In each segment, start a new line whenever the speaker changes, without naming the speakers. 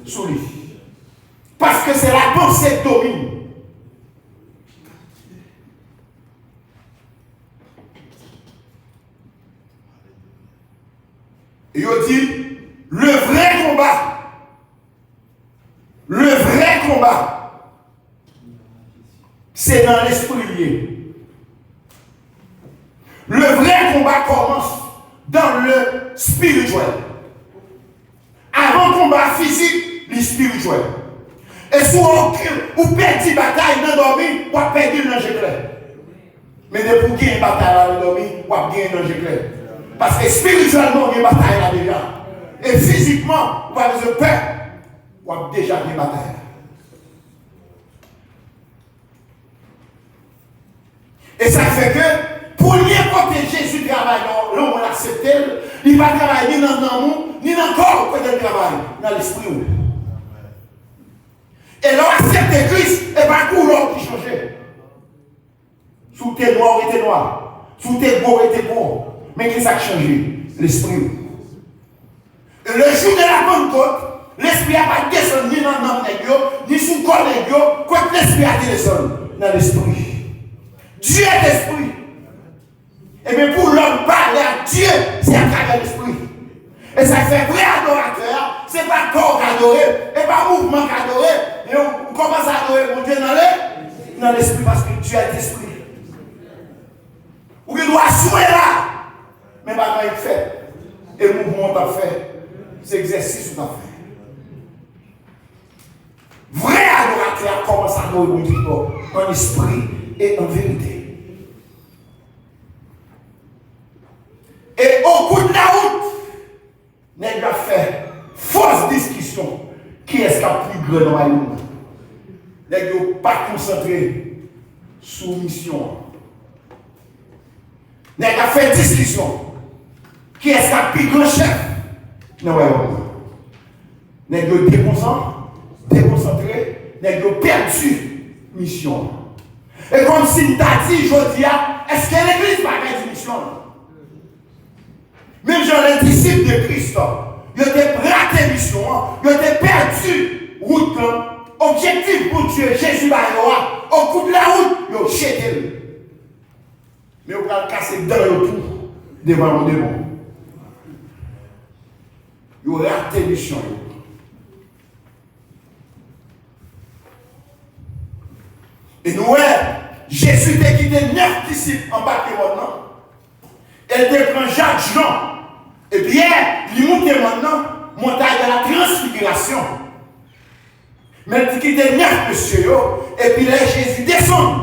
sur lui. Parce que c'est la pensée qui domine. Et il dit, le vrai combat, c'est dans l'esprit lié. Le vrai combat commence dans le spirituel. Avant le combat physique, le spirituel. Et si vous perdez la bataille dans l'endormi, vous perdez le danger clair. Mais de pour gagner une bataille dans l'endormi, vous gagner un danger clair. Parce que spirituellement, il y a une bataille là déjà. Et physiquement, vous avez peur, vous avez déjà une bataille. Et ça fait que, pour lui protéger Jésus travaille, l'homme on l'accepte, il va travailler ni dans l'amour, ni dans le corps pour le travail, dans l'esprit. Et l'on accepte Christ, et pas tout l'homme qui changeait. Sous tes noirs était noir, sous tes beaux était beau. Mais qu'est-ce qui a changé? L'esprit. Et le jour de la Pentecôte, l'esprit n'a pas descendu ni dans l'homme ni sous le corps négio, quoi que l'esprit a descendu dans l'esprit. Dieu est esprit. Et bien pour l'homme parler à Dieu, c'est à travers l'esprit. Et ça fait vrai adorateur, c'est pas corps adoré, et pas mouvement adoré. Et on commence à adorer mon Dieu dans l'esprit parce que Dieu est esprit. Ou il doit assurer là. Mais maintenant il fait. Et le mouvement t'a fait. C'est exercice t'a fait. Vrai adorateur commence à adorer mon Dieu en esprit et en vérité. Et au bout de la route, il a fait fausse discussion. Qui est-ce qui a plus grand royaume? Il n'a pas concentré sur mission. Il a fait discussion. Qui est-ce qui a plus grand chef? Non, il a déconcentré, il a perdu mission. Et comme si t'a dit, je dis, est-ce que l'église n'a pas de mission? Même genre les disciples de Christ, ils ont raté mission, ils ont perdu route, objectif pour Dieu, Jésus va y au coup de la route, ils ont jeté. Mais ils ont cassé dans le tout devant le démon. Ils ont raté mission. Et nous, Jésus t'a quitté 9 disciples en bas de maintenant. Elle te prend Jacques Jean. Et Pierre, il monte maintenant, montagne de la transfiguration. Mais il quitte 9 monsieur. Et puis là, Jésus descend.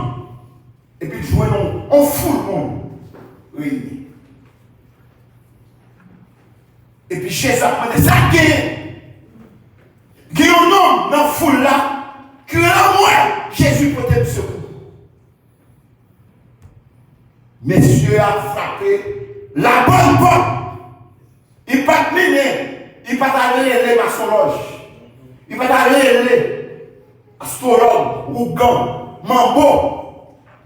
Et puis il joue on fout le monde. Oui. Et puis Jésus a dit ça, il y a un homme dans la foule là, qui est là, moi, Jésus peut être secours. Monsieur a frappé la bonne porte. Il ne peut pas mener, il ne peut pas aller les maçonloges, il ne peut pas aller les astrologues, Ougan, Mambo.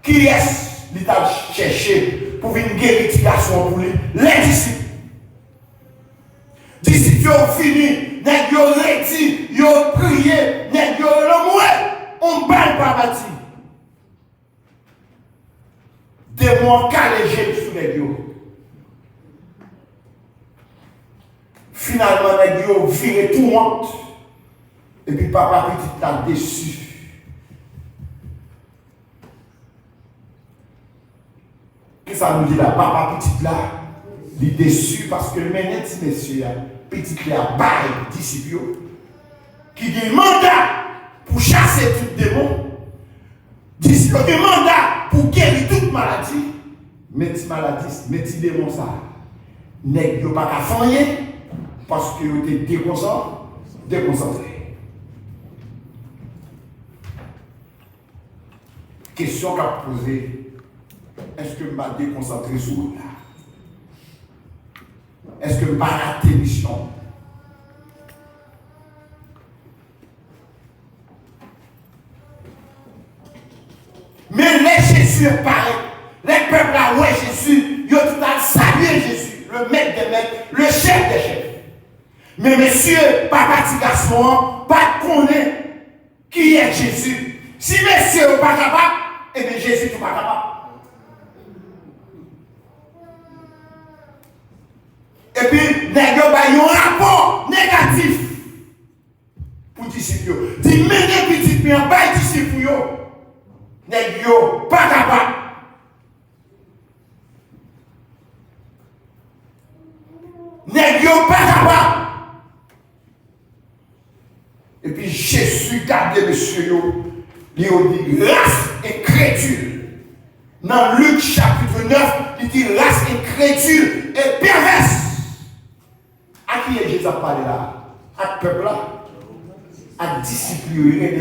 Qui est-ce qu'il a cherché pour une guérison pour lui? Les disciples. Disciples ont fini, ils ont réti, ils ont prié, ils ont le on ne parle pas bâti. Démon calégé sous les dieux. Finalement, les dieux ont viré tout le monde. Et puis papa petit t'a déçu. Qu'est-ce que ça nous dit là? Papa petit là, il est déçu parce que le ménette, messieurs, petit là, bail, disciple, qui dit mandat pour chasser tout démon. Disciple, mandat pour guérir toute maladie. Metti maladie, metti démon ça. Nèg yo pas qu'à faire parce que vous êtes déconcentré. Question qu'a posée, est-ce que je vais déconcentrer sur vous là? Est-ce que je vais rater mission? Mais les Jésus paraît, les peuples là, Jésus, ils ont tout à saluer Jésus, le maître des maîtres, le chef des chefs. Mais messieurs, papa petit garçon, pas connaît qui est Jésus. Si messieurs n'est pas capable, eh bien Jésus n'est pas capable. Et puis, il y a un rapport négatif pour les disciples. Dis, mais les petits, mais pas les disciples, ils ne pas capables. Ils ne pas capables. Et puis, Jésus garde monsieur, il dit, race incrédule. Dans Luc chapitre 9, il dit, race incrédule et perverse. À qui est Jésus parlé là? À ce peuple là? À disciples,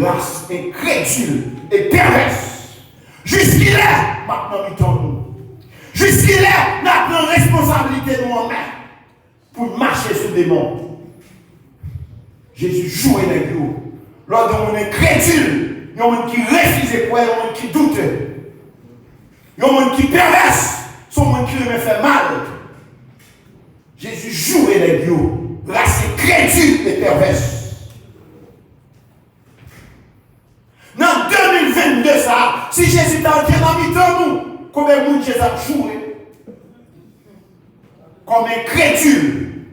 race incrédule et perverse. Jusqu'il-là, maintenant, nous tournons. Jusqu'il-là, nous avons responsabilité de nous-mêmes pour marcher sur des monts. Jésus joue avec nous. Lorsqu'on est crédule, il y a un qui refuse de croire, il y a un qui doute. Il y a un qui perverse, son monde qui me fait mal. Jésus joue avec nous. Race crédule et perverse. Dans 2022, ça, si Jésus t'a entré dans le nous, combien de monde Jésus a joué? Comme un crédule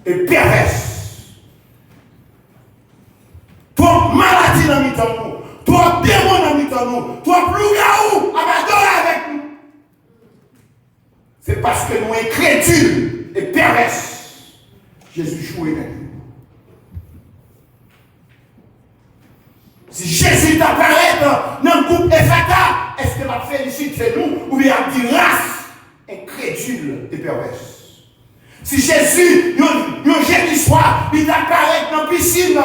et perverse. Toi, maladie dans le nous, toi, démon dans le nous, toi, loup-garou, abandonné avec nous. C'est parce que nous sommes crédules et perverses. Jésus joue avec nous. Si Jésus t'apparaît dans le groupe Ephata, est-ce qu'il va féliciter nous ou bien il dit race incrédule et perverse? Si Jésus, un jeudi soir, il t'apparaît dans la piscine,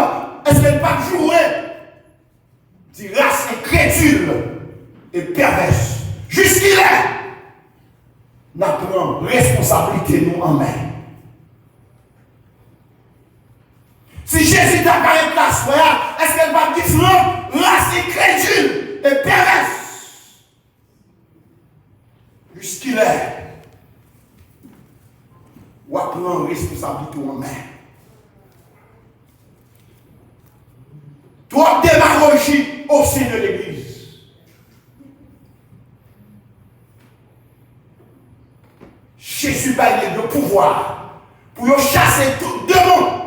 est-ce qu'il va jouer? Il dit race incrédule et perverse. Jusqu'il-là, nous prenons responsabilité nous en main. Si Jésus t'apparaît dans la soirée, est-ce qu'elle va dire non, race incrédule et perverse? Jusqu'il est, ou à prendre responsabilité en main. Toi, démagogie au sein de l'Église. Jésus a le pouvoir pour chasser tout démon.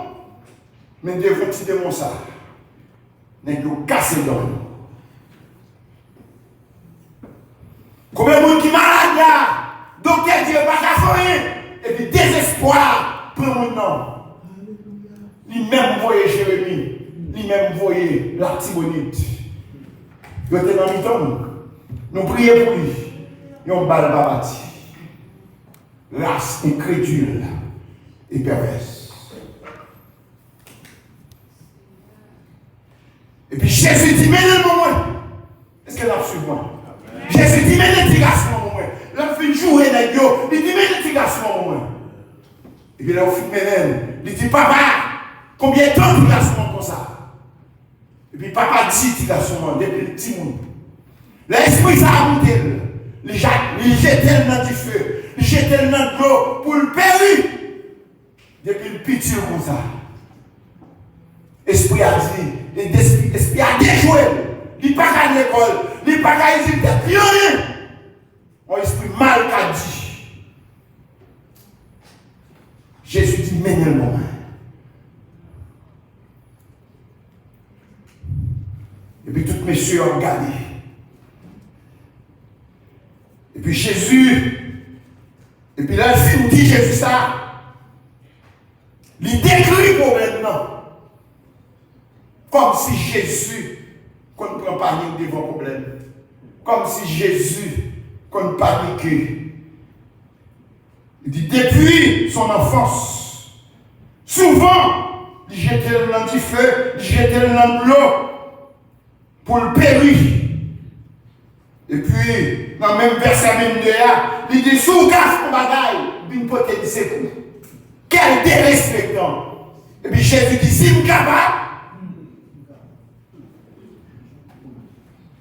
Mais devant petit démon ça, nous casser l'homme. Combien de monde qui est malade là, docteur dit pas qu'à faire, et puis désespoir pour mon nom. Lui-même voyait Jérémie, lui-même voyait la Tibonite. Il était dans le temps, nous prions pour lui, et on balle babati. Race incrédule et perverse. Et puis Jésus dit, mais le moment, est-ce qu'elle a su moi? Jésus dit, mais le petit garçon, moi. Là, il fait jouer avec lui. Il dit, mais le petit garçon, moi. Et puis là, il fait, il dit, papa, combien de temps le petit garçon comme ça? Et puis papa dit, petit garçon, depuis le petit monde. L'esprit, ça a monté. Il jette dans du feu. Il jette dans de l'eau pour le périr. Depuis le petit comme ça. Esprit a dit, l'esprit a déjoué. Il n'est pas qu'à l'école, il n'est pas qu'à hésiter, il n'y a rien. Mon esprit mal qu'a dit. Jésus dit, mais le moment. Et puis tous messieurs ont regardé. Et puis Jésus, et puis là, si nous dit Jésus ça, il décrit le problème, non. Comme si Jésus, qu'on ne prend pas devant le problème. Comme si Jésus, qu'on ne panique. Il dit, depuis son enfance, souvent, il jetait dans le feu, il jetait dans l'eau pour le périr. Et puis, dans le même verset même de là, il dit, sous gaz pour bagaille, une potée de secours. Quel dérespectant. Et puis Jésus dit, si vous êtes capable,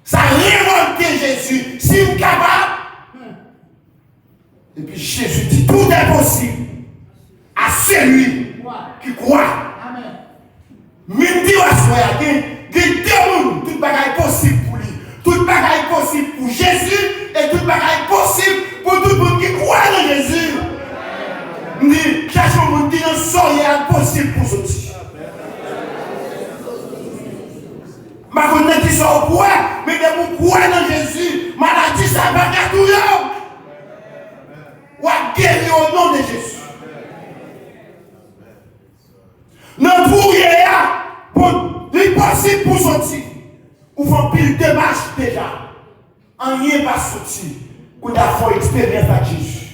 ça révolte Jésus, si vous êtes capable. Et puis Jésus dit, tout est possible à celui Même dire à soi, il y a deux mondes, tout bagaille possible pour lui. Tout bagaille possible pour Jésus et tout bagaille possible pour tout le monde qui croit en Jésus. Ni cherche un monde qui n'en sort, il est impossible pour sortir. Ma connaît qui sort au point, mais de vous croire en Jésus, maladie ça va faire tout le monde. Ou à guérir au nom de Jésus. Non pour rien, pour l'impossible pour sortir. Ou font pile de marche déjà. En rien pas sortir. Qu'on a fait expérience avec Jésus.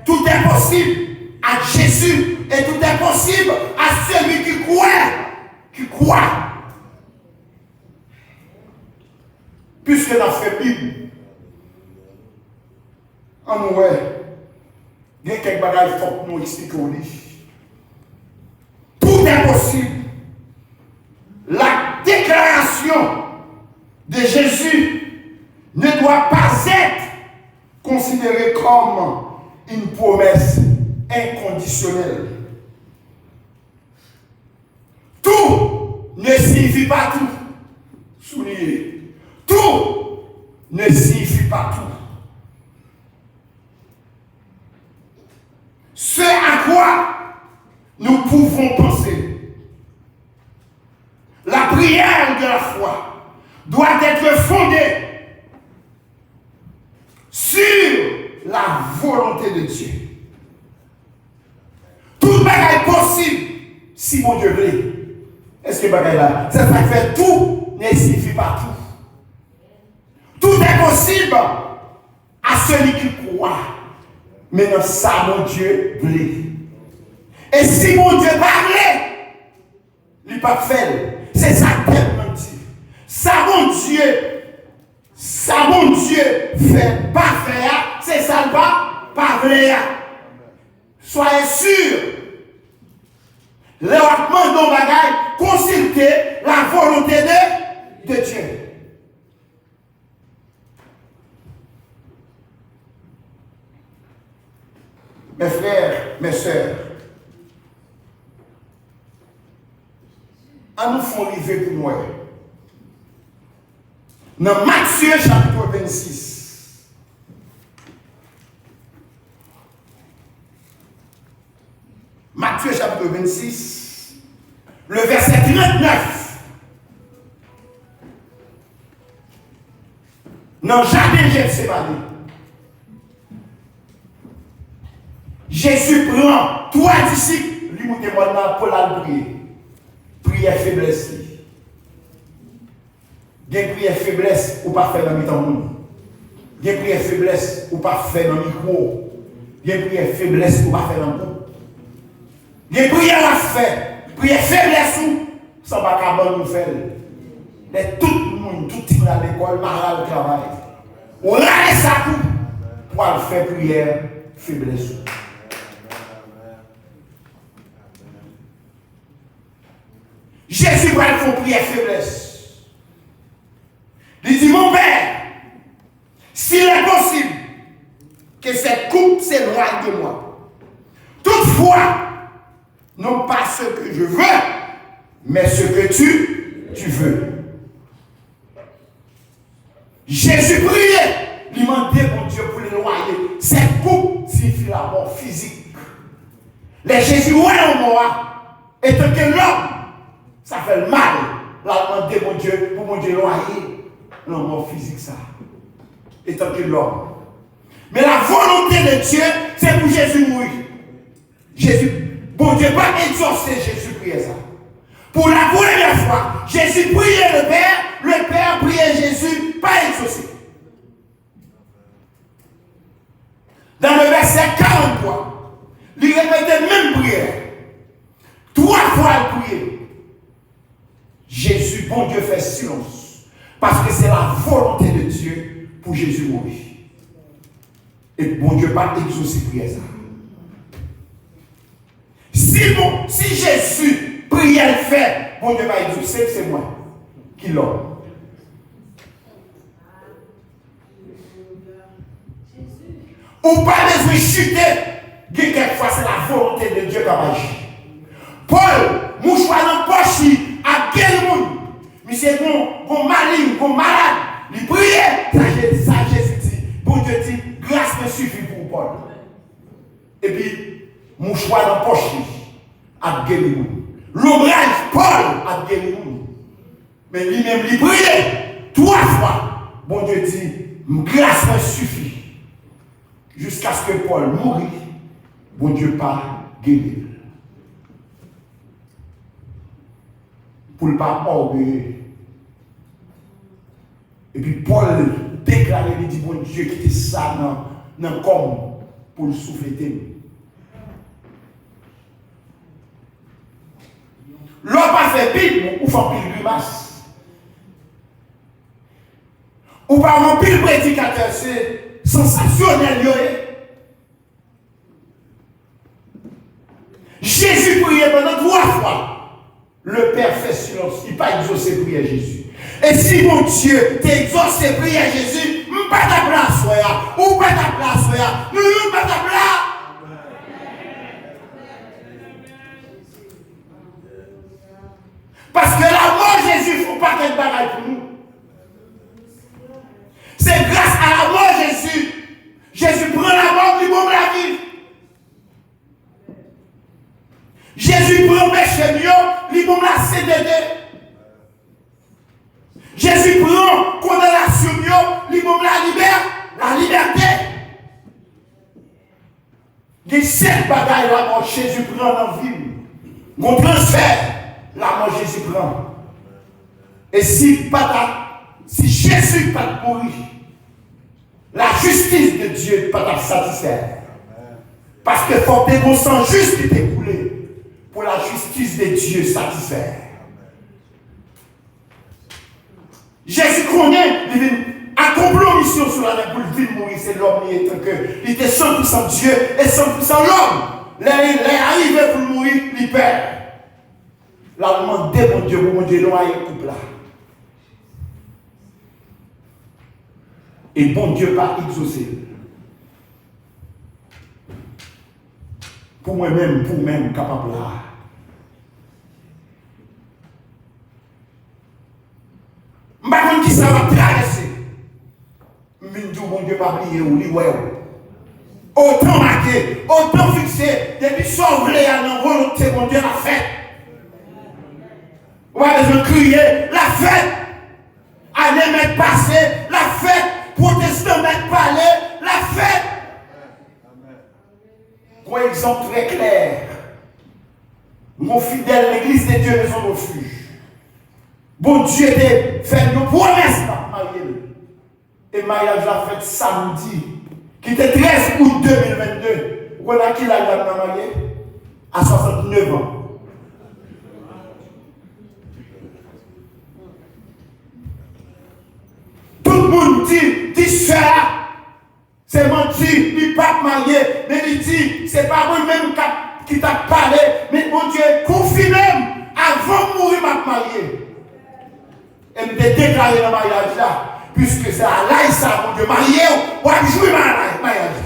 Tout est possible à Jésus et tout est possible à celui qui croit. Qui croit. Puisque dans cette Bible, en nous, il y a quelques bagages forts pour nous expliquer. Tout est possible. La déclaration de Jésus ne doit pas être considérée comme une promesse inconditionnelle. Tout ne signifie pas tout. Soulignez. Tout ne signifie pas tout. Ce à quoi nous pouvons penser. La prière de la foi doit être fondée sur la volonté de Dieu. Tout bagaille possible si mon Dieu veut. Est-ce que bagaille là, ça fait tout ne signifie pas tout. Tout est possible à celui qui croit. Mais non, ça mon Dieu veut. Et si mon Dieu parlait, il n'est pas fait. C'est ça tellement dit. Ça mon Dieu fait pas faire, c'est ça le pas parler. Soyez sûrs. Le demande nos bagailles, consultez la volonté de Dieu. Mes frères, mes sœurs, à nous font livrer pour moi. Dans Matthieu chapitre 26. Matthieu chapitre 26, le verset 39. Dans Jardin Gethsémani, Jésus prend trois disciples, lui monte moi pour la prier. Prière faiblesse. Gen prière faiblesse ou pas faire dans mi-temps monde. Gen prière faiblesse ou pas faire dans micro. Gen prière faiblesse ou pas faire dans monde. Gen prière à faire. Prière faiblesse ou sans pas capable nous faire. Mais tout le monde, tout le monde à l'école, malade au travail. On a ça tout pour faire prière faiblesse. Jésus va faire prière faiblesse. Il dit, mon Père, s'il est possible que cette coupe s'éloigne de moi, toutefois, non pas ce que je veux, mais ce que tu veux. Jésus priait, il demandait mon Dieu pour l'éloigner. Cette coupe signifie la mort physique. Les Jésus, ouais, en moi, étant que l'homme, ça fait le mal. La demander mon Dieu, pour mon Dieu éloigner. La mort physique, ça. Étant que l'homme. Mais la volonté de Dieu, c'est pour Jésus mourir. Jésus, bon Dieu, pas exaucer Jésus priait ça. Pour la première fois, Jésus priait le Père priait Jésus, pas exaucé. Dans le verset 43, il répétait même prière. 3 fois il priait. Jésus, bon Dieu, fait silence. Parce que c'est la volonté de Dieu pour Jésus mourir. Et bon Dieu pas exaucer prière ça. Si Jésus priait le fait, bon Dieu va exaucer, c'est moi qui l'homme. Ou pas besoin de chuter, quelquefois c'est la volonté de Dieu qui va agir. Paul, mouchoir dans le poche, Paul a guéri nous. Mais lui-même, il priait 3 fois. Bon Dieu dit, grâce me suffit. Jusqu'à ce que Paul mourut, bon Dieu pas guéri. Pour ne pas orgueilleux. Et puis Paul déclarait, il dit, bon Dieu, qui était ça dans le corps pour le souffler. L'homme pas fait pile, ou fait pile grimace. Ou pas un pile prédicateur, c'est sensationnel. Jésus priait pendant 3 fois. Le Père fait silence, il n'a pas exaucé prière Jésus. Et si mon Dieu t'exauce prière Jésus, je ne pas ta place, ou pas ta place, nous ne pas ta place. Parce que la mort Jésus, il ne faut pas qu'elle bagaille pour nous. C'est grâce à la mort Jésus. Jésus prend la mort, il bombe la vie. Jésus prend péché mieux, il bombe la CDD. Jésus prend condamnation mieux, il bombe la liberté. Il y a 7 bagailles la mort Jésus prend dans la vie. Mon transfert. La mort Jésus prend. Et si Jésus n'a pas mourir, la justice de Dieu ne pas satisfaire. Parce que faut que mon sang juste est coulé pour la justice de Dieu satisfaire. Jésus connaît, il accomplit la mission sur la terre pour le mourir, c'est l'homme il était 100% Dieu et 100% l'homme. Il est arrivé pour mourir, il perd. La demande de mon Dieu, pour mon Dieu, non, il couple là. Et bon Dieu pas exaucé. Pour moi-même, capable là. Je ne sais pas qui ça va traverser. Je me dis, bon Dieu, pas oublier ou lui, autant marqué, autant fixé, depuis sauver à la volonté, mon Dieu, la fête. On va besoin de crier, la fête. Année m'être passée, la fête. Protestant m'être parlé, la fête. Pour exemple très clair, mon fidèle, l'église de Dieu, maison refuge. Bon Dieu était fait une promesse à marier. Et mariage a fait samedi, qui était 13 août 2022. Vous connaissez qui l'a marié? À 69 ans. Tout le monde dit ça, c'est menti, il n'est pas marié, mais il dit, c'est pas moi-même qui t'a parlé, mais mon Dieu, confie même, avant de mourir, m'a marié. Et me déclaré dans le mariage là, puisque c'est à l'aïssa, mon Dieu, marié, ou à jouer mariage.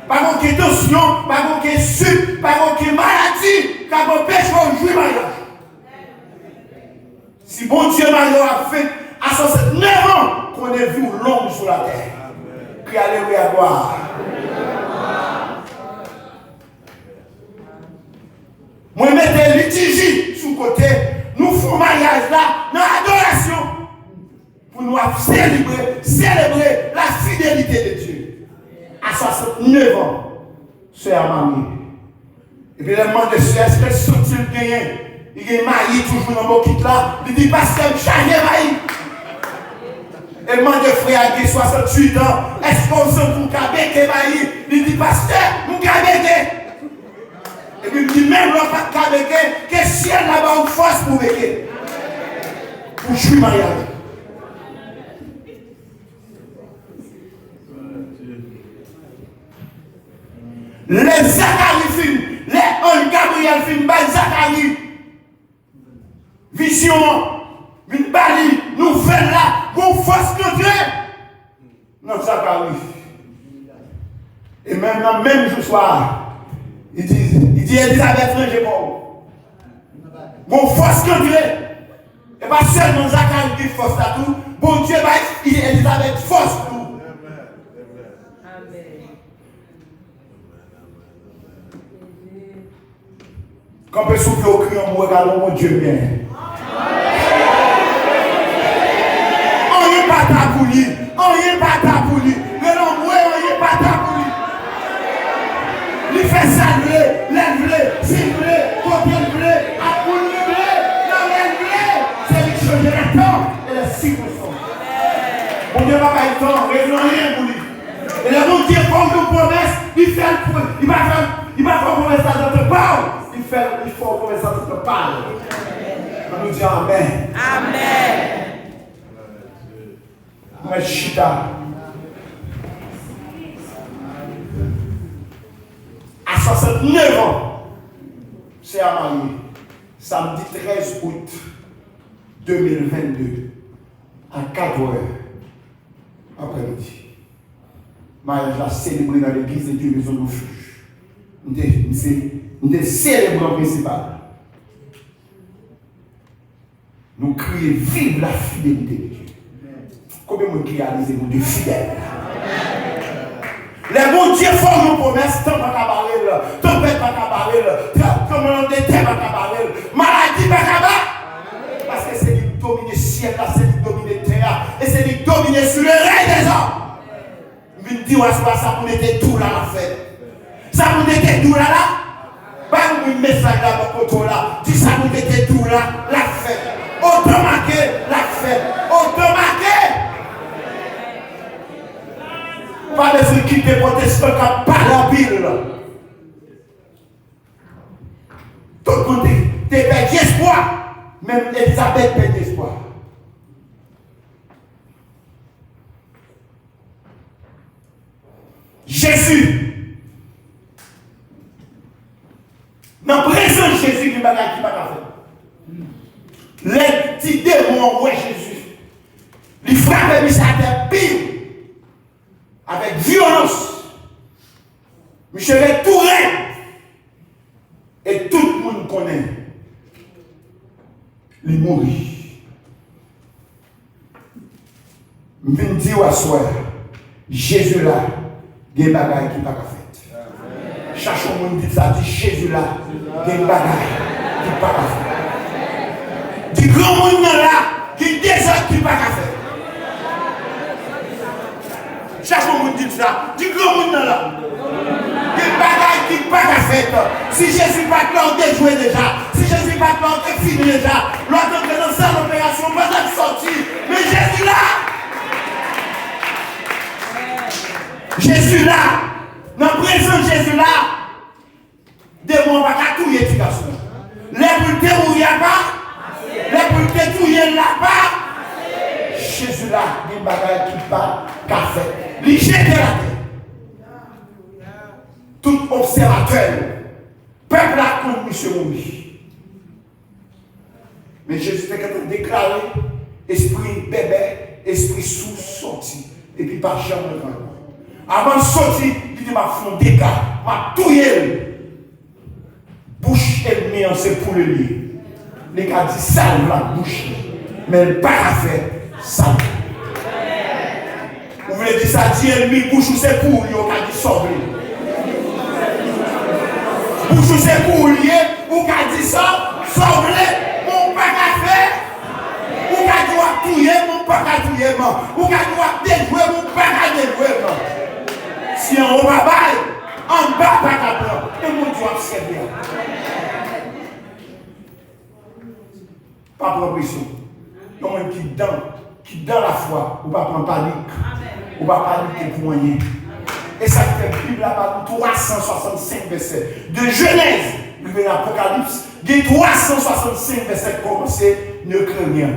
Pas contre tension, pas contre sucre, pas contre maladie, qui empêche de jouer mariage. Si bon Dieu m'a fait à 69 ans, qu'on ait vu l'homme sur la terre. Puis alléluia, gloire. Moi, mettez litige sous côté. Nous faisons mariage là, dans l'adoration. Pour nous célébrer la fidélité de Dieu. À 69 ans, sœur mamie. Et puis, le demande de sœur, est-ce qu'elle sont-ils gagnés? Il est marié toujours dans mon kit là. Il dit, pasteur, changez marié. Et demande de frère qui a 68 ans, est-ce qu'on se pour cabéquer marié? Il dit, pasteur, nous cabéquer. Et puis il dit, même l'on pas cabéquer, que si elle n'a pas une force pour béquer. Pour jouer mariage. Les Zacharie films, les Anne Gabriel films, Zacharie. Vision, une bali, nouvelle là, bon force contre non, Zacharie. Et maintenant, même ce soir, il dit Elisabeth, j'ai bon. Bon force contre. Et pas seulement Zacharie qui force à tout, bon Dieu va Elisabeth force tout. Quand on peut souffler au cri, on regarde mon Dieu bien. On n'est pas tabouli. On n'est pas tabouli. Mais non, on n'est pas tabouli. Il fait saluer, l'enlever, s'enlever, côté lever, à bout lever, dans l'enlever. C'est lui qui change le temps et les circonstances. Mon Dieu va pas être temps, il n'y a rien pour lui. Et le bon Dieu forme une promesse, il va faire une promesse à notre part. Il faut une promesse à notre part. On nous dit Amen.
Amen.
Mais chita. À 69 ans, c'est à marier. Samedi 13 août 2022, à 4 heures après-midi. Mariage l'a célébré dans l'église de Dieu Maison Refuge. Nous avons célébré le principal. Nous crions vive la fidélité de Dieu. Combien de gens qui réalisent mon Dieu fidèle? Les bons dieux font nos promesses, tant pas cabaret, tempête pas cabaret, tremblement de terre pas cabaret, maladie pas cabaret. Parce que c'est lui qui domine le ciel, c'est lui qui domine la terre, et c'est lui qui domine sur le règne des hommes. Je me dis, ça pour mettre tout là la fête. Ça pour mettre tout là. Pas un message là, pour là. Dis ça pour mettre tout là, la fête. Automaqué, la fête. Automaqué. Pas de ceux qui te protestent qui parlent en pile. Tout le monde te perd espoir. Même Elisabeth perd espoir. Jésus. Dans la présence de Jésus, il n'y a pas de faire. Les petits démons, ouais, Jésus. Il frappe sa tête pire. Avec violence. Michel est tout raide. Et tout le monde connaît. Il mourit. Je me dis à soir, Jésus là, il y a des bagailles qui ne sont pas faites. Chaque fois que dit ça, dit Jésus là, il y a des bagailles qui ne sont pas faites. Du grand monde là, qui est déjà qui ne sont pas faites. Chaque fois que dit ça, du grand monde là, il y a des bagailles qui ne sont pas faites. Si Jésus n'est pas là, on est joué déjà. Si Jésus n'est pas là, on est fini déjà. L'autre est dans cette opération, on va sortir. Mais Jésus là, Jésus là, dans la présence de Jésus là, des mots pas tout y est garçon. Les bulletins où il n'y a pas, les bulletins où il y a là-bas. Jésus là, il y a des bagages qui pas qu'à faire. Il jette la terre. Tout observateur, peuple a connu monsieur Moumi. Mais Jésus fait qu'à déclarer, esprit bébé, esprit sous sorti, et puis pas jamais de grand. Avant de sortir, il dit, ma fond dégâts, ma touille. Bouche ennemie, c'est pour le lit. Les gars disent salve la bouche. Mais le pas à faire, salve. Vous voulez dire ça, dit ennemi, bouche c'est pour lui, on a dit sauve. Bouche c'est pour lui, on a dit ça, sauve. Mon pas à faire. On a dit touiller, mon pas à touiller. On a dit déjouer, mon pas à déjouer. Si on va bailler, en bas pas d'abord, et mon Dieu a servir. Pas progression. Il y a un qui dans la foi, ou pas prendre panique, ou pas paniquer pour rien. Et ça fait la Bible là-bas, 365 versets. De Genèse, de l'Apocalypse, des 365 versets commencés, ne crains rien,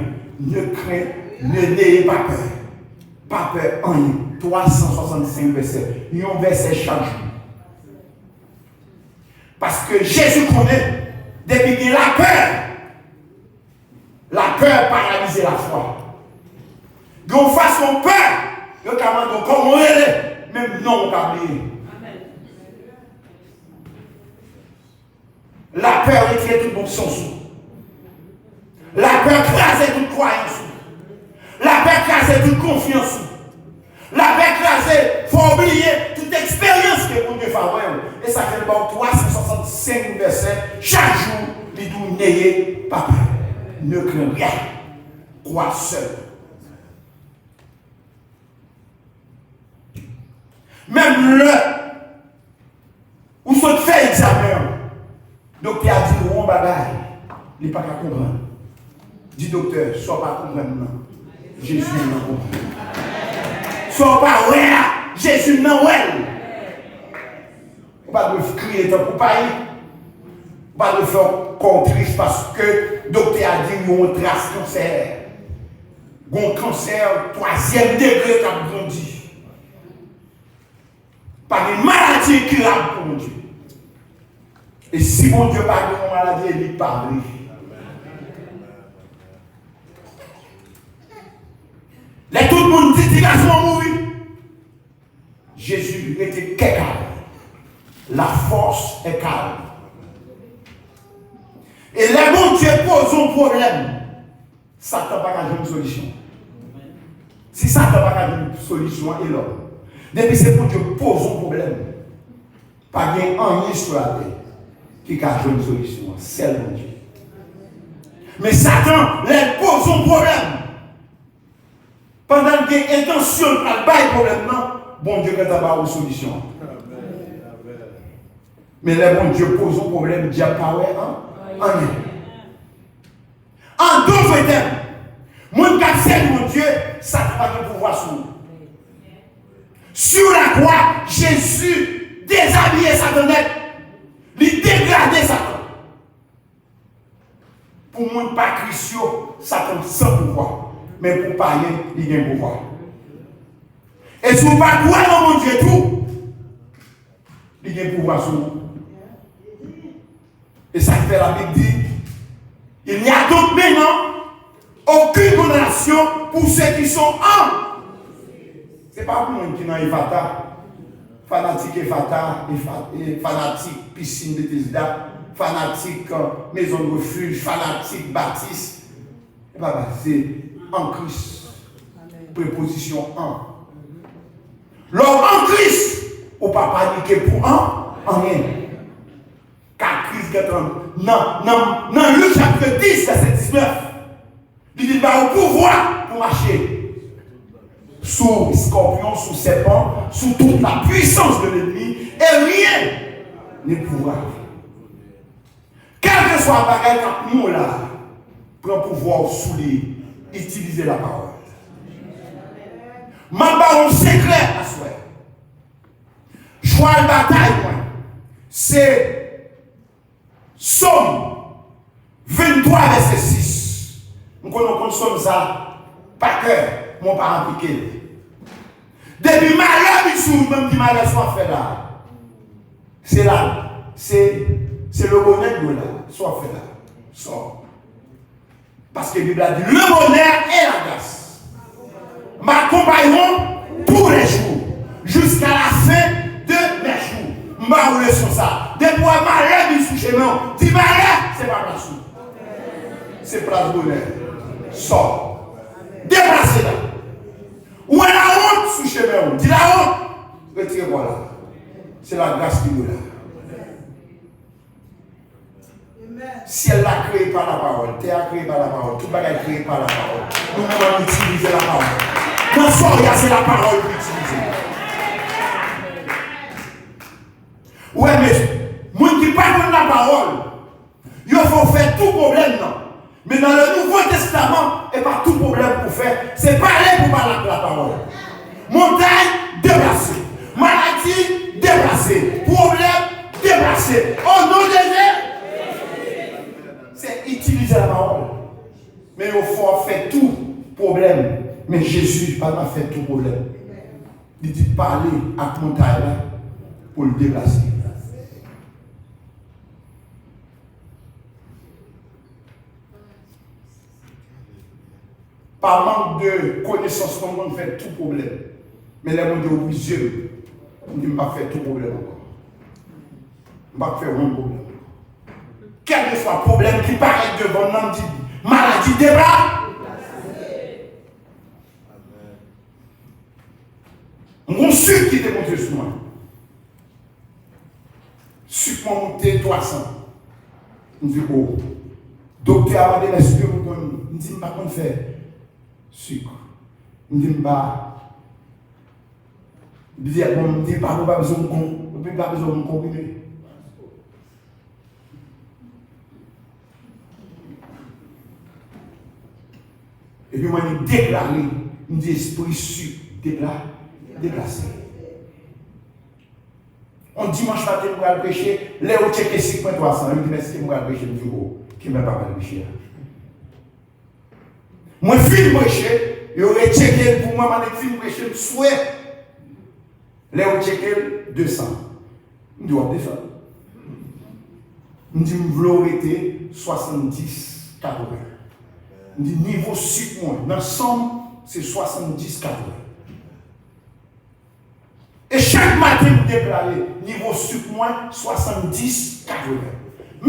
n'ayez pas peur. Pas peur, rien. 365 versets. Il y a un verset chaque jour. Parce que Jésus connaît, depuis qu'il a la peur paralyse la foi. De façon peur, le commande comme on est, même non, on va oublier. La peur retire toute bon sens. La peur crase toute croyance. La peur crase toute confiance. La peur crase, il faut oublier toute expérience que pour Dieu fait. Et ça fait le bon 365 versets chaque jour N'ayez pas peur. Ne crains rien. Crois seul. Même le où se fait examen, docteur a dit on bagaille, il n'est pas qu'à comprendre. Dit docteur, sois pas comprendre non. Jésus non comprend. Sois pas ouais, Jésus non ouais. Pas de crier tant pour pas pas de faire contriche parce que docteur a dit on trace cancer. Un cancer 3e degré qui a grandi. Par une maladie qui a pour mon Dieu. Et si mon Dieu pas de une maladie, il n'est pas vrai. Là, tout le monde dit qu'il va mourir. Jésus était calme. La force est calme. Et là, mon Dieu pose un problème. Satan n'a pas une solution. Si Satan n'a pas une solution, il l'homme. Depuis c'est pour Dieu pose un problème. Pas bien un sur la terre qui a une solution. C'est mon Dieu. Mais Satan, il pose un problème. Pendant qu'il a intention de faire un problème, non, bon Dieu n'a pas une solution. Mais là, bon Dieu pose un problème, Dieu n'a pas rien. En d'autres termes, mon qui sert mon Dieu, ça n'a pas de pouvoir sur nous. Sur la croix, Jésus déshabillait Satan, il dégradait Satan. Pour mon pas Christ, Satan sans pouvoir. Mais pour parler, il y a un pouvoir. Et si vous ne pas croire dans mon Dieu tout, il y a un pouvoir sur nous. Et ça fait la Bible dit, il n'y a donc maintenant aucune condamnation pour ceux qui sont en. Ce n'est pas pour nous qui sont Fata, fanatique Fata, fanatique piscine de Bethesda, fanatique maison de refuge, fanatique baptiste. C'est en Christ. Préposition en. L'homme en Christ, au pas paniquer pour en rien. Car Christ est non, Luc chapitre 10, verset 19. Il dit, il va au pouvoir pour marcher sous scorpion, sous serpent, sous toute la puissance de l'ennemi, et rien ne pourra. Quel que soit le bagage que nous là, prend pouvoir sous lui, utiliser la parole. Ma parole secret à soi. Choix de bataille, c'est Somme 23, verset 6. Nous connaissons ça par cœur, mon parent piqué. Depuis malheur, il souffre, même si malheur soit fait là. C'est là. C'est le bonheur de là. Soit fait là. Sort. Parce que la Bible a dit le bonheur et la grâce m'accompagneront tous les jours jusqu'à la fin de mes jours. Ma roule sur ça. Depuis malheur, il souffre chez moi. Dis malheur, c'est pas place. C'est place bonheur. Sort. Déplacez là. Où est la honte sous chez moi? Dis la honte. Retirez-moi là. C'est la grâce qui nous là. Si elle l'a créé par la parole, terre créé par la parole, tout le monde est créé par la parole. Nous devons utiliser la parole. Dans ce soir, c'est la parole pour utiliser. Oui, mais moi qui parle de la parole, il faut faire tout problème. Non. Mais dans le Nouveau Testament, et pas tout problème pour faire, c'est parler pour parler de la parole. Montagne, déplacée. Maladie, déplacée. Problème, déplacé. Au nom de Jésus, c'est utiliser la parole. Mais il faut faire tout problème. Mais Jésus n'a pas fait tout problème. Il dit parler à montagne pour le déplacer. Par manque de connaissance, on fait tout problème. Mais les gens disent obligé. On ne dit pas faire tout problème encore. On ne va pas faire un problème. Quel que soit le problème qui paraît devant nous, dit maladie débat. Mon sucre qui était monté sur moi. Sucre m'a monté 300. On dit oh. Docteur a demandé, est-ce que vous me dites pas qu'on fait sucre? Je me dis pas. Je dis pas, on pas besoin de combiner. Et puis moi, je déclare, je dis esprit sucre, déplacé. On dimanche matin, on va prêcher, les autres checker 5.300, je me dis, est-ce que je vais prêcher du gros? Qui ne m'a pas prêcher? Moi, je finis prêcher, je vais checker pour moi, je finis prêcher, je souhaite. Les autres checker 200. Je dis, on descend. Je dis, je veux arrêter 70, 80. Je dis, niveau sucre, dans l'ensemble, c'est 70, 80. Et chaque matin, vous déclarez, niveau sucre moins, 70, 80.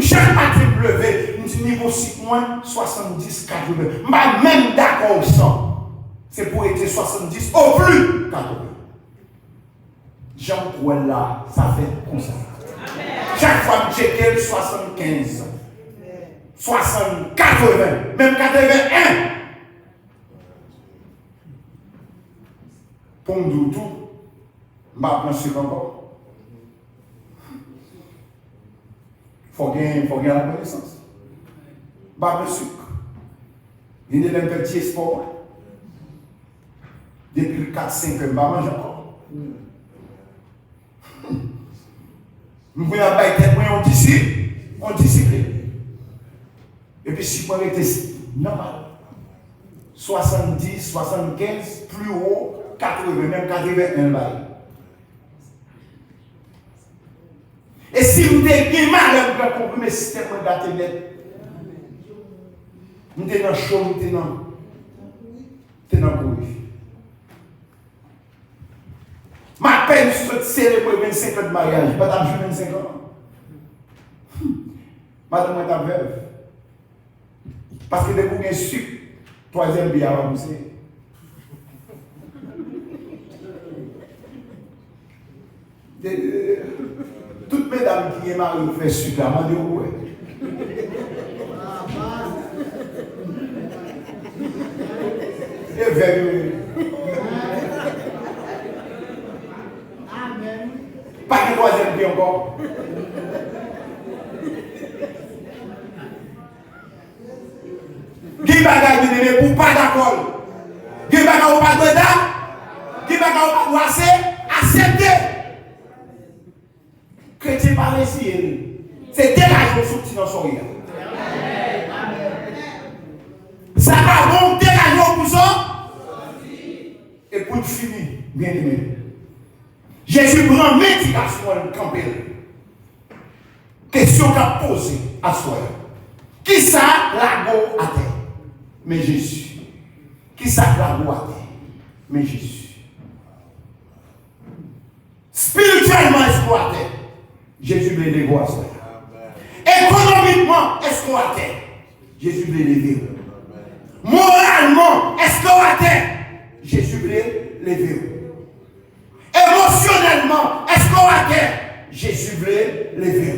Chaque matin, vous levez, vous dites niveau sucre moins, 70, 80. Mais même d'accord au 100, c'est pour être 70 au plus 80. Jean Pouel là, ça fait comme ça. Chaque fois que je check 75, 60, 80, même 81. Pour me dire tout. Je vais prendre sucre encore. Il faut gagner la connaissance. Je vais prendre sucre. Il y a un petit espoir. Depuis 4-5 ans, je vais manger encore. Je vais faire tête, on discipline. Et puis si moi j'étais normal, 70, 75, plus haut, 80, même 81 balles. Et si vous avez mal, vous pouvez comprimer le système d'Internet. Vous êtes dans le chaud, vous êtes dans le bruit. Ma peine, je suis célébrer 25 ans de mariage. Madame, j'ai 25 ans. Madame, est ta veuve. Parce que dès que vous avez sucre, troisième billet va pousser. Toutes mesdames qui sont mariées font sucre, là, je dis ouais. Et vers pas de troisième billet encore. Qui bagaille de pour pas d'accord. Qui bagaille ou pas de dame. Qui bagaille ou pas de accepter. Chrétien par ici, c'est dégager le soutien dans son rien. Ça va bon, dégager au bousson. Et pour finir, bien aimé, Jésus prend médication à camper. Question qu'a posée à soi. Qui ça la go à terre? Mais Jésus. Qui ça la go à terre? Mais Jésus. Spirituellement exploité. Jésus veut lever à soi. Économiquement exploité. Jésus veut lever. Moralement exploité. Jésus veut lever. Émotionnellement exploité. Jésus veut lever.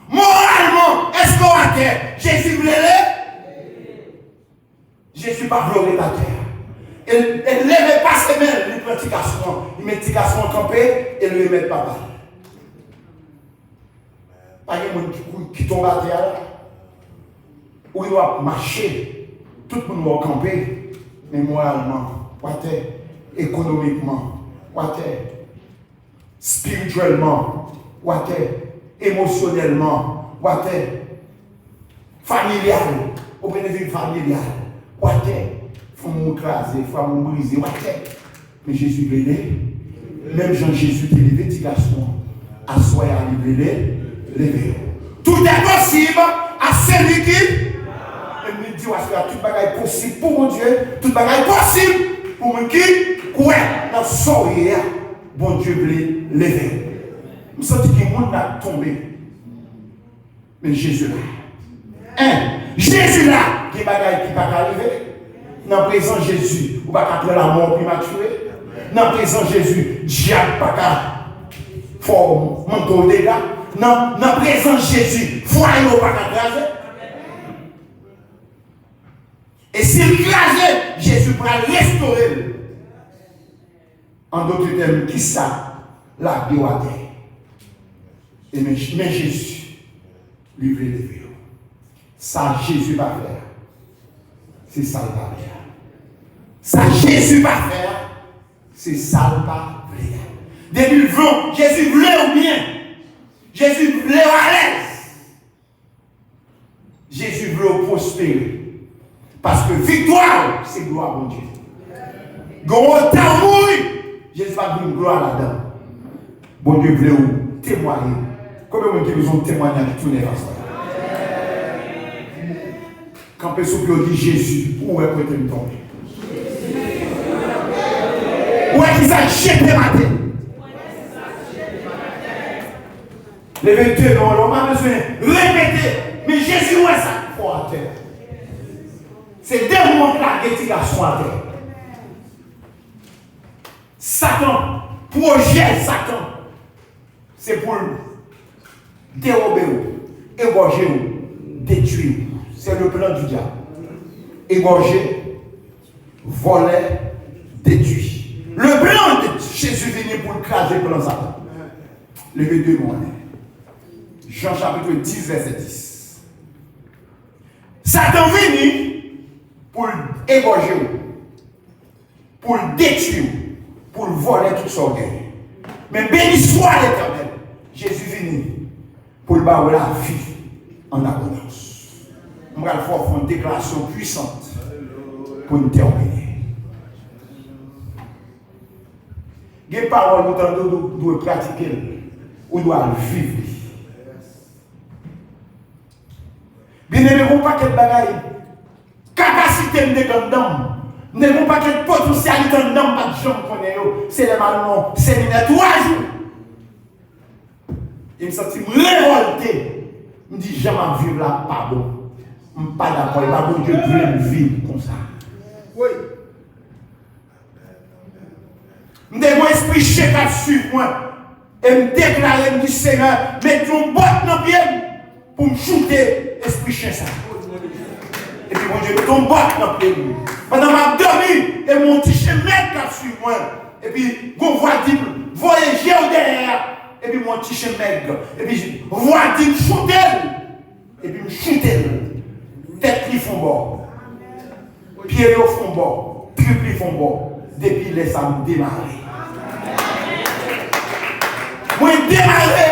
Moralement exploité. Jésus veut lever. Jésus pas glorifié la terre. Elle ne lève pas ses mains, les pratications. Il met pratication campée et le met papa. Pas de monde qui tombe à terre. Où il doit marcher. Tout le monde doit camper. Mais moralement, économiquement, spirituellement, émotionnellement, familial, au bénéfice familial, il faut m'écraser, il faut me briser, mais Jésus veut même Jean-Jésus te levé, d'éducation, à soi et à lever. Tout est possible à celui qui me dit que tout bagage possible pour mon Dieu, tout bagage possible pour mon qui croit dans son hier, bon Dieu veut lever. Je sens que le monde a tombé. Mais Jésus là. Jésus là, qui bagaille qui va arriver. Dans le présent Jésus, ou pas qu'après la mort prématurée. Dans le présent Jésus, diable pas qu'à forme, manteau dégâts. Dans le présent Jésus, foyer ou pas qu'à graser. Et s'il crasait, Jésus pourra restaurer. En d'autres termes, qui ça? La gloire. Et mais Jésus, lui veut lever. Ça, Jésus va faire. C'est ça le va faire. Ça, Jésus va faire. C'est ça le va faire. Depuis le vent, Jésus voulait au bien. Jésus voulait à l'aise. Jésus voulait prospérer. Parce que victoire, c'est gloire à mon Dieu. Quand on t'a mouru, Jésus va donner gloire là-dedans. Bon Dieu voulait témoigner. Combien de gens qui ont témoigné avec tous les enfants? Quand personne dit Jésus, où est que tu me tombes? Où est qu'ils ont jeté ma tête? Les 22 non, on n'a pas besoin de répéter. Mais Jésus, où est ça? Il faut à terre. C'est des moments que la guérison à terre. Satan, projet Satan, c'est pour dérober, égorger, détruire. C'est le plan du diable. Égorger, voler, détruire. Le plan de Jésus venu pour craser le plan Satan. Levez deux mots. Jean chapitre 10, verset 10. Satan venu pour égorger, pour détruire, pour voler tout son gain. Mais béni soit l'Éternel. Jésus venu pour le barrer la vie en abondance. On va faire une déclaration puissante pour nous terminer. Les paroles nous doivent pratiquer ou doivent vivre. Bien aimé, on pas quel bagaille. Capacité de dedans. Nous n'avons pas quelle potentialité dedans, pas de gens qu'on est. C'est les malins, c'est les 3 jours. Il me sentit révolté. Il me dit, jamais vivre là, pas bon. Je ne suis pas d'accord, il va bon Dieu veut vivre comme ça. Oui. Je me dis, mon esprit chèque à suivre moi. Et me déclarer, me dit, Seigneur, mettez une botte dans le pied pour me shooter l'esprit chien ça. Et puis mon Dieu, mettez une botte dans le pied. Pendant que je dormi, et mon petit chien mec à suivre moi. Et puis, on voit dire, voyager au derrière. Et puis mon petit chien maigre. Et puis, voit dire, shooter. Et puis, me shooter. Tête qui font bord. Pieds au fond bord. Triple font bord. Depuis les âmes démarrer. Moi démarrer.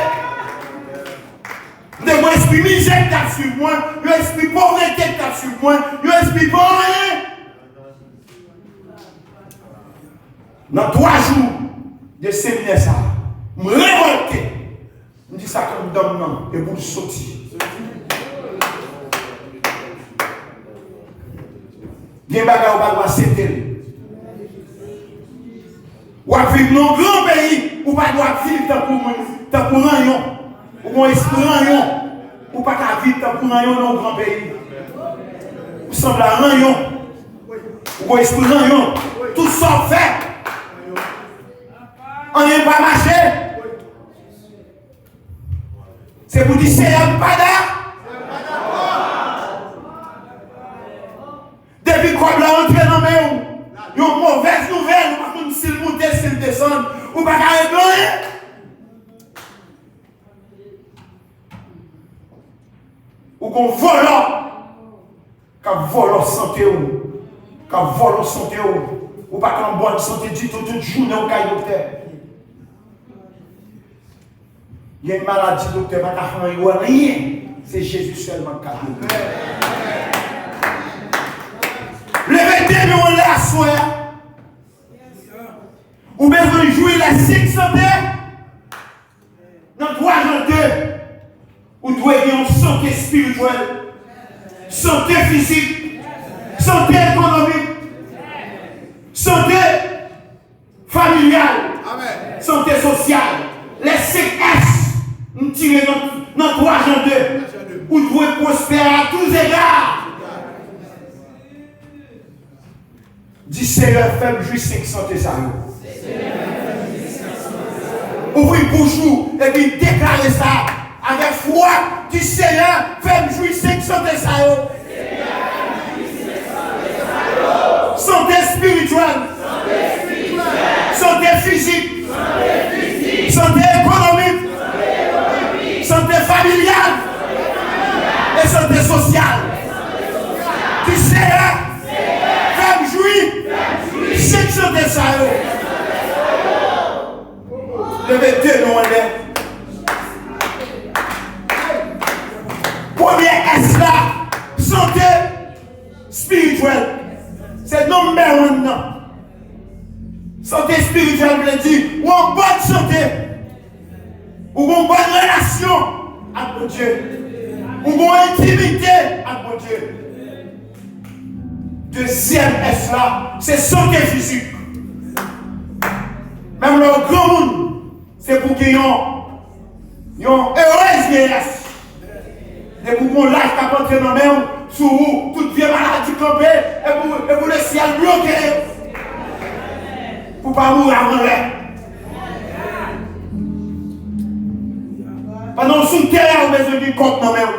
De mon esprit misère qui sur moi. L'esprit pauvreté qui sur moi. L'esprit pauvreté. Dans 3 jours de séminaire ça. Me révolter. Me dit ça comme dominant. Et pour sortir. Bien bagarre ou pas doit s'éteindre. Ou à vivre dans un grand pays, ou pas doit vivre tant pour rien. Ou un esprit rien. Ou pas qu'à vivre tant pour rien dans un grand pays. Ou semble à rien. Ou un esprit rien. Tout ça fait. On n'est pas marché. C'est pour dire c'est un pada. Depuis qu'on l'a entré dans le monde, il y a une mauvaise nouvelle, ou pas s'il monte, s'il descend, ou pas qu'à rien. Ou qu'on vole, qu'on vole santé, qu'on vole santé, ou pas qu'en bonne santé du tout, toute journée au cas docteur. Il y a une maladie, docteur, pas qu'à rien. C'est Jésus seulement qui a dit. Levez-vous, on l'a à soi. Ou bien vous jouez la 6 santé. Dans 3 jours 2. Ou doit avoir une santé spirituelle, santé physique, santé économique, santé familiale, amen. Santé sociale. Les 5S, nous tirons dans 3 jours 2. Ou doit prospérer à tous égards. Dis Seigneur, fais-moi jouir 5 santé ça. Ouvrez bouche et puis déclarez ça avec foi. Dis Seigneur, fais-moi jouir 5 santé ça. fais-moi jouir. C'est chanter ça. Levez deux noms en l'air. Premier S là, santé spirituelle. C'est number one. Santé spirituelle veut dire ou en bonne santé, ou en bonne relation avec mon Dieu, ou en intimité avec mon Dieu. Deuxième S là, c'est santé physique. Même le grand monde, c'est pour qu'ils aient une heureuse vieillesse. Et pour qu'on lâche qu'à porter dans la main, sous toute vieille maladie campée, et pour le ciel bloqué. Pour ne pas mourir avant l'air. Pendant sous terre, on a besoin d'une compte dans la main.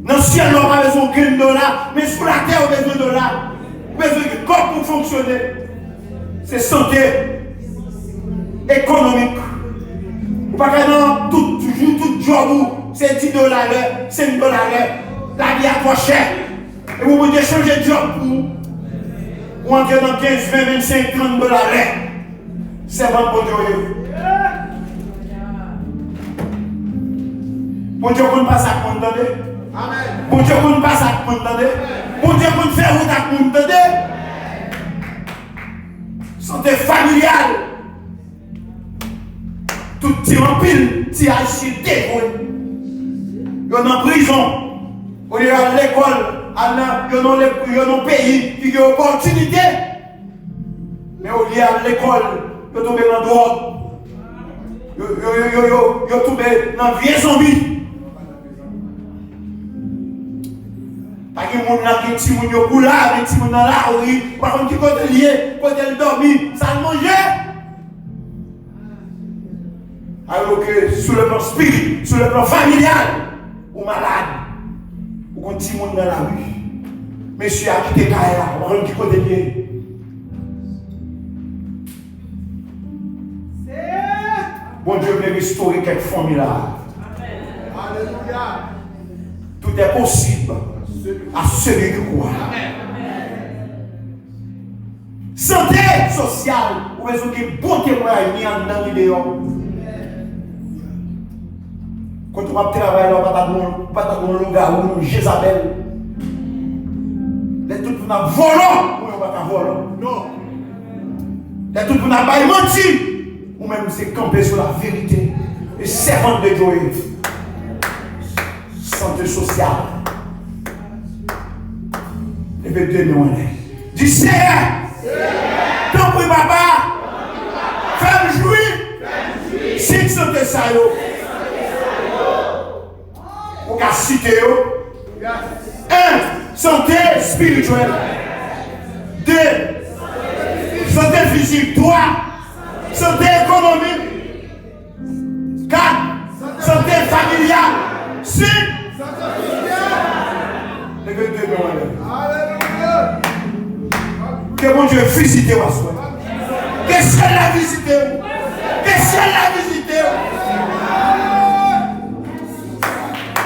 Dans le ciel, on a besoin de $1, mais sous la terre, on a besoin de dollars. On a besoin d'une compte pour fonctionner. C'est santé économique. Ou pas que tout job, c'est $10, c'est $5, la vie est trop chère. Et vous pouvez changer de job pour entrer dans 15, 20, 25, $30. C'est bon pour Dieu. Pour Dieu qu'on passe à condamner. Pour Dieu qu'on passe à condamner. Pour Dieu qu'on fait route à condamner. Santé familiale. Tout petit en pile, petit haïtien dévoué. Ils sont en prison. Ou ils sont à l'école. Ils sont dans le pays qui ont opportunité. Mais au lieu à l'école, ils sont tombés dans le drogue. Ils sont tombés dans le vieux zombie. Parce que les gens qui sont dans la rue, qui sont dans la rue, par contre, qui sont liés, quand ils dorment, ça mange. Alors que sur le plan spirituel, sur le plan familial, ou malade, ou quand ils sont dans la rue, monsieur a quitté Kaila, par contre, qui sont liés. Bon Dieu veut restaurer quelques familles là. Alléluia. Tout est possible à celui qui croit. Santé sociale, vous avez besoin de bon témoignage dans l'idée. Quand tu vas travailler là, pas de loup-garou, Jézabel. Les tout le monde a volant, ou pas volant. Non. Les tout le monde a menti. Ou même c'est camper sur la vérité et servante de Dieu. Santé sociale. Levez deux noms. Dis Seigneur. Tant pis papa. Fais-moi jouir. Si santé ça yo. Ou qu'à citer yo. 1. Santé spirituelle. 2. Santé physique. 3. Santé économique. 4. Santé familiale. 5. Levez deux noms. Alléluia. Que mon Dieu visite ma soeur. Que ciel la visite. Que ciel la visite.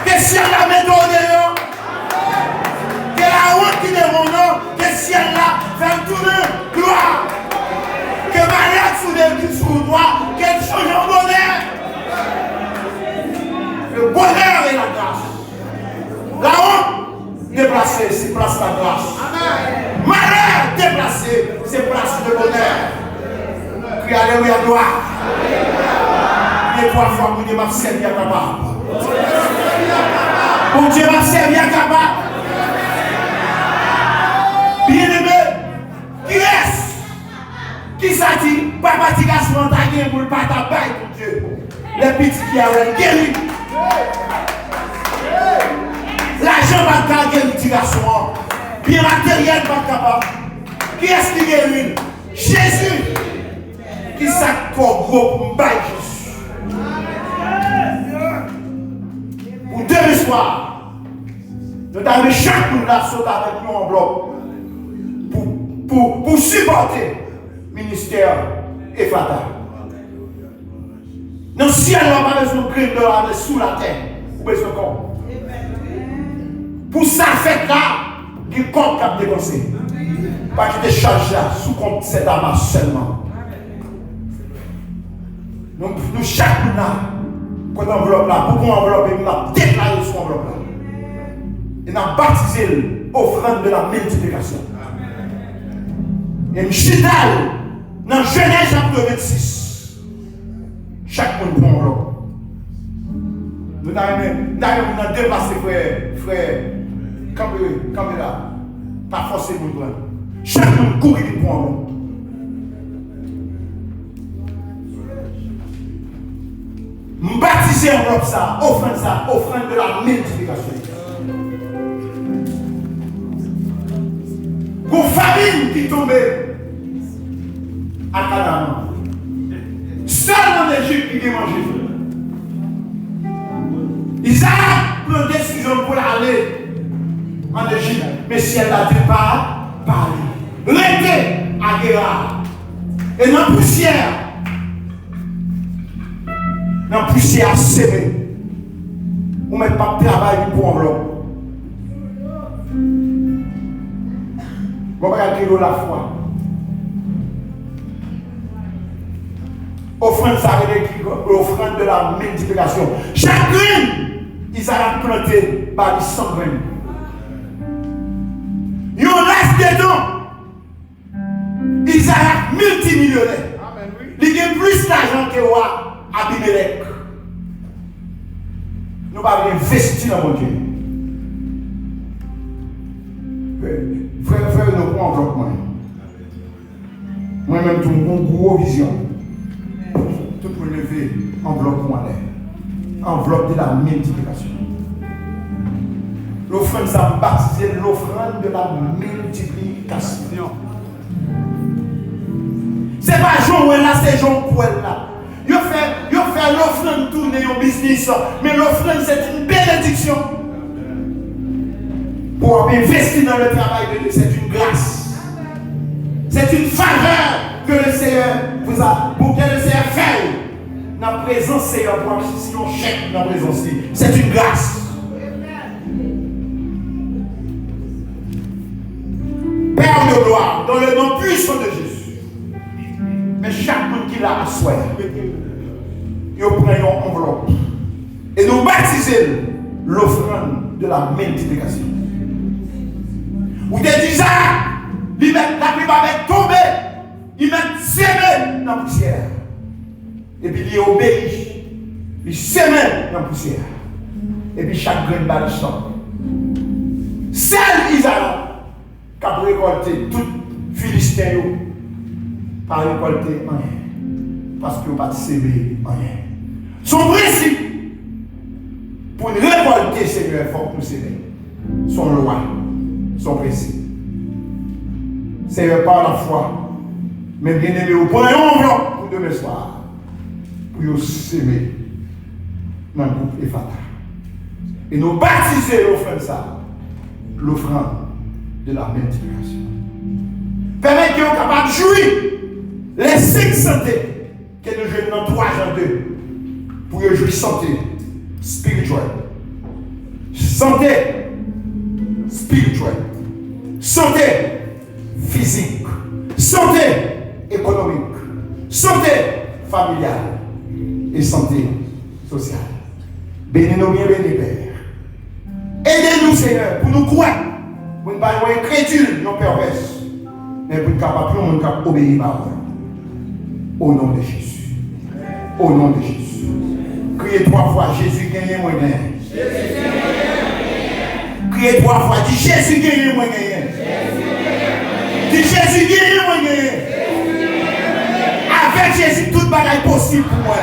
Que ciel la mette au dehors. Que la honte qui est mon nom. Que ciel la fait tourner gloire. Que malade sous toi, qu'elle change en bonheur. Le bonheur et la grâce. La honte déplacée, c'est place la grâce. Malheur déplacé, c'est place de bonheur. Crie alléluia, gloire. Priez 3 fois pour Dieu m'a servi à capable. Pour Dieu m'a servi à capable. Bien-aimé, qui reste? Qui ça dit? Papa dit qu'à ce moment là, pour le pas tabac pour Dieu. Les petits qui avaient guéri. L'argent va pas guérir petit garçon. Bien matériel pas capable. Qui est-ce qui guérit? Jésus. Qui ça trop gros pour me bailler Jésus? Pour deux histoires. Nous avons chaque monde là sauté avec nous en bloc. Pour supporter ministère et fatal. Dans le ciel, on n'a pas besoin de crime de la mais sous la terre. Vous besoin de quoi? Pour ça, faites là, qui compte cap dépenser. Pas qui te charge là sous compte cet amas seulement. Donc nous chaque mois là, quand enveloppe là, pour enveloppe, nous avons déclaré sur enveloppe là. Et nous avons baptisé l'offrande de la multiplication. Et nous chitons dans Genèse chapitre 26. Chaque monde prend enveloppe. Nous avons déplacé frère, campé là. Pas forcément nous prendre. Chaque monde courir pour enveloppe. Baptiser enveloppe ça, offrande de la multiplication. Une famille qui tombait à Canaan. Seul en Égypte qui a mangé. Isaac prend une décision pour aller en Égypte. Mais si elle n'a pas parlé, restez à Guérard. Et dans la poussière. Dans la poussière sémée. Vous ne mettez pas de travail pour enveloppe. Vous regardez la foi. Offrande, ça veut dire l'offrande de la multiplication. Chaque graine, ils ont planté par 100 graines. Ils ont resté dedans. Ils ont multimillionnaires. Ils ont plus d'argent que roi Abimelech. Nous avons investi dans mon Dieu. Frère, nous prenons enveloppe. Moi-même, tout mon gros vision. Tout pour lever, enveloppe moi l'air. Enveloppe de la multiplication. L'offrande, ça me baptisé l'offrande de la multiplication. C'est pas Jean là, c'est Jean Pouel là. Il fait l'offrande tourner au business, mais l'offrande c'est une bénédiction. Pour investir dans le travail de Dieu, c'est une grâce. C'est une faveur que le Seigneur vous a, pour que le Seigneur fait. Dans la présence Seigneur, pour si on chèque dans la présence, c'est une grâce. Père de gloire, dans le nom puissant de Jésus. Mais chaque monde qui l'a assoit, il prend une enveloppe. Et nous baptisons l'offrande de la multiplication. Ou des Isaac, ils mettent la pluie va tomber, ils mettent s'aimer dans la poussière. Et puis ils obéissent, ils s'aiment dans la poussière. Et puis chaque graine bat le sang. Seul Isaac qui a récolté tout Philistin, pas récolté rien. Parce qu'il n'a pas s'aimer rien. Son principe, pour récolter Seigneur, il faut que nous s'aimer. Son loi. Son principe. C'est par la foi. Mais bien aimé, vous prenez un enveloppe pour demain soir. Pour vous s'aimer dans le groupe Ephata. Et nous baptiser l'offrande ça. L'offrande de la multiplication. Permettez qu'ils soient capables de jouir les 5 santé que nous jouons dans 3 ans 2 pour que jouir santé spirituelle. Santé spirituelle. Santé physique. Santé économique. Santé familiale. Et santé sociale. Bénis-nous bien, bénis Père. Aidez-nous, Seigneur, pour nous croire. Pour ne pas être incrédule, non perverse. Mais pour être capable d'obéir à vous. Au nom de Jésus. Au nom de Jésus. Criez 3 fois, Jésus gagne, moi gagne. Criez 3 fois, dis Jésus gagne, moi gagne. Dis Jésus gagne, moi gagne. Avec Jésus, toute bagaille possible pour moi.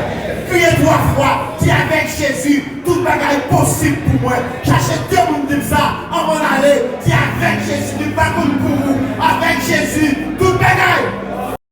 Criez 3 fois, dis avec Jésus, toute bagaille possible pour moi. J'achète 2 monde de ça, on va aller. Dis avec Jésus, tu ne vas pas